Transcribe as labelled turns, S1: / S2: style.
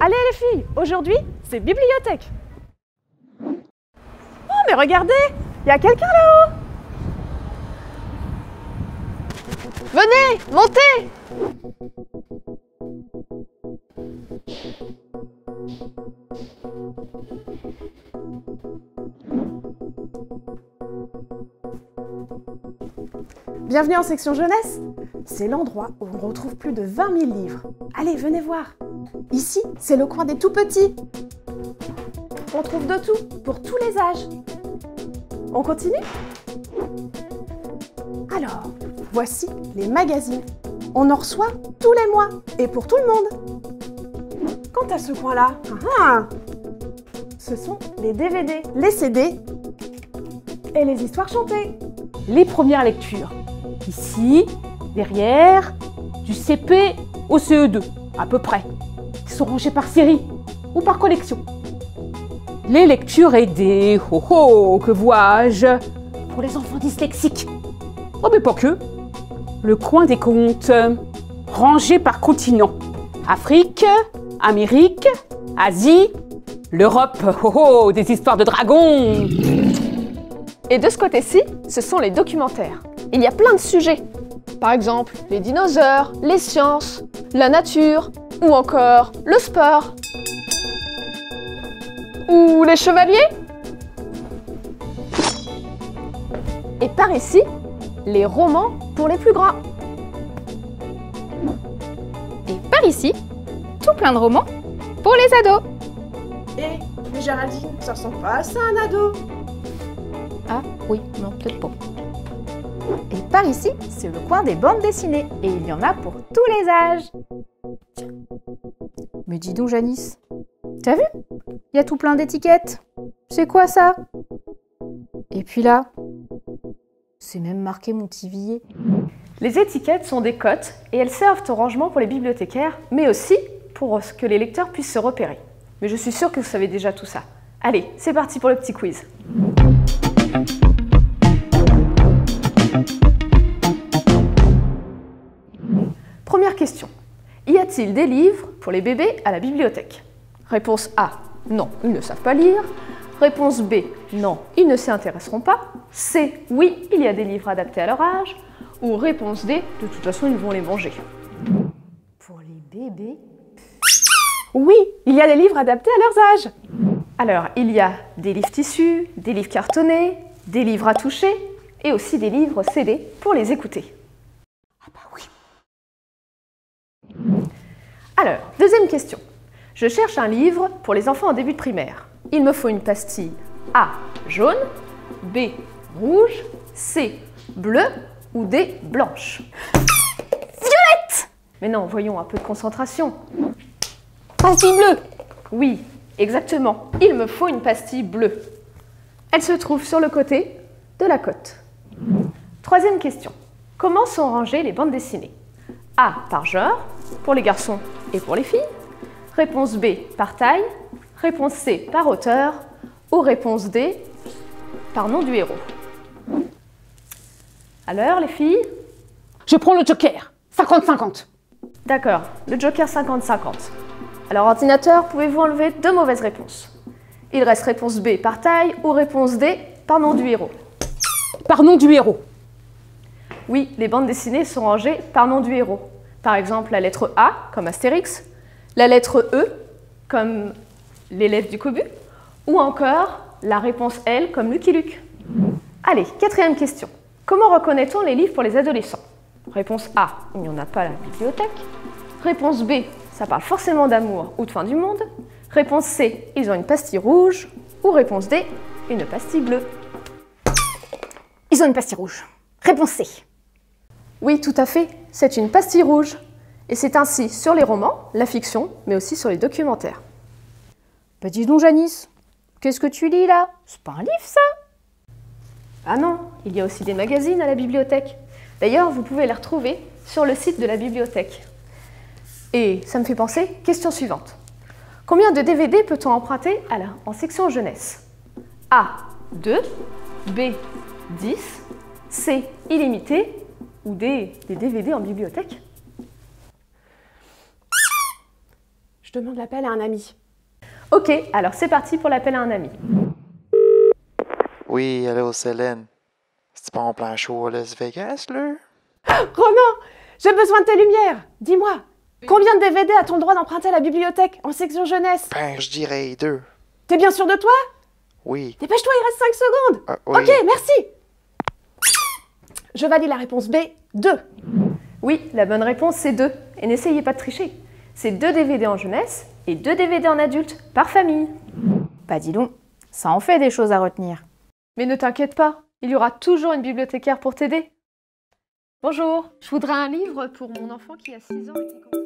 S1: Allez les filles, aujourd'hui, c'est bibliothèque. Oh mais regardez, il y a quelqu'un là-haut.
S2: Venez, montez!
S1: Bienvenue en section jeunesse. C'est l'endroit où on retrouve plus de 20 000 livres. Allez, venez voir. Ici, c'est le coin des tout-petits. On trouve de tout, pour tous les âges. On continue? Alors, voici les magazines. On en reçoit tous les mois, et pour tout le monde. Quant à ce coin-là, ce sont les DVD, les CD et les histoires chantées.
S3: Les premières lectures. Ici, derrière, du CP au CE2, à peu près. Ils sont rangés par série ou par collection. Les lectures aidées, que vois-je, pour les enfants dyslexiques. Oh, mais pas que. Le coin des contes, rangés par continent. Afrique, Amérique, Asie, l'Europe, des histoires de dragons.
S2: Et de ce côté-ci, ce sont les documentaires. Il y a plein de sujets. Par exemple, les dinosaures, les sciences, la nature, ou encore le sport. Ou les chevaliers. Et par ici, les romans pour les plus grands.
S4: Et par ici, tout plein de romans pour les ados.
S1: Mais Géraldine, ça ressemble pas à ça un ado.
S4: Ah oui, non, peut-être pas.
S5: Et par ici, c'est le coin des bandes dessinées. Et il y en a pour tous les âges. Tiens. Mais dis donc, Janice, t'as vu? Il y a tout plein d'étiquettes. C'est quoi ça? Et puis là, c'est même marqué Montivilliers.
S1: Les étiquettes sont des cotes et elles servent au rangement pour les bibliothécaires, mais aussi pour que les lecteurs puissent se repérer. Mais je suis sûre que vous savez déjà tout ça. Allez, c'est parti pour le petit quiz. Première question. Y a-t-il des livres pour les bébés à la bibliothèque? Réponse A. Non, ils ne savent pas lire. Réponse B. Non, ils ne s'y intéresseront pas. C. Oui, il y a des livres adaptés à leur âge. Ou réponse D. De toute façon, ils vont les manger.
S5: Pour les bébés?
S1: Oui, il y a des livres adaptés à leurs âges. Alors, il y a des livres tissus, des livres cartonnés, des livres à toucher et aussi des livres CD pour les écouter.
S5: Ah bah oui.
S1: Alors, deuxième question. Je cherche un livre pour les enfants en début de primaire. Il me faut une pastille A, jaune, B, rouge, C, bleu ou D, blanche.
S5: Violette!
S1: Mais non, voyons, un peu de concentration.
S5: Pastille bleue!
S1: Oui, exactement. Il me faut une pastille bleue. Elle se trouve sur le côté de la cote. Troisième question. Comment sont rangées les bandes dessinées? A par genre, pour les garçons et pour les filles. Réponse B par taille. Réponse C par auteur. Ou réponse D par nom du héros. Alors les filles?
S3: Je prends le joker, 50-50.
S1: D'accord, le joker 50-50. Alors ordinateur, pouvez-vous enlever deux mauvaises réponses? Il reste réponse B par taille ou réponse D par nom du héros.
S3: Par nom du héros.
S1: Oui, les bandes dessinées sont rangées par nom du héros. Par exemple, la lettre A, comme Astérix, la lettre E, comme l'élève du Cobu, ou encore la réponse L, comme Lucky Luke. Allez, quatrième question. Comment reconnaît-on les livres pour les adolescents? Réponse A, il n'y en a pas à la bibliothèque. Réponse B, ça parle forcément d'amour ou de fin du monde. Réponse C, ils ont une pastille rouge. Ou réponse D, une pastille bleue.
S5: Ils ont une pastille rouge. Réponse C.
S1: Oui, tout à fait, c'est une pastille rouge. Et c'est ainsi sur les romans, la fiction, mais aussi sur les documentaires.
S5: Bah dis donc, Janice, qu'est-ce que tu lis là? C'est pas un livre, ça?
S1: Ah non, il y a aussi des magazines à la bibliothèque. D'ailleurs, vous pouvez les retrouver sur le site de la bibliothèque. Et ça me fait penser, question suivante. Combien de DVD peut-on emprunter en section jeunesse? A, 2, B, 10, C, illimité, ou D, des DVD en bibliothèque?
S2: demande l'appel à un ami.
S1: Ok, alors c'est parti pour l'appel à un ami.
S6: Oui, allô, Céline. C'est pas en plein show à Las Vegas, là?
S2: Ronan, j'ai besoin de tes lumières. Dis-moi, combien de DVD a-t-on le droit d'emprunter à la bibliothèque en section jeunesse?
S6: Ben, je dirais 2.
S2: T'es bien sûr de toi?
S6: Oui.
S2: Dépêche-toi, il reste 5 secondes.
S6: Oui.
S2: Ok, merci. Je valide la réponse B, 2.
S1: Oui, la bonne réponse c'est 2. Et n'essayez pas de tricher. C'est 2 DVD en jeunesse et 2 DVD en adulte, par famille.
S5: Bah dis donc, ça en fait des choses à retenir.
S1: Mais ne t'inquiète pas, il y aura toujours une bibliothécaire pour t'aider. Bonjour,
S2: Je voudrais un livre pour mon enfant qui a 6 ans et qui commence...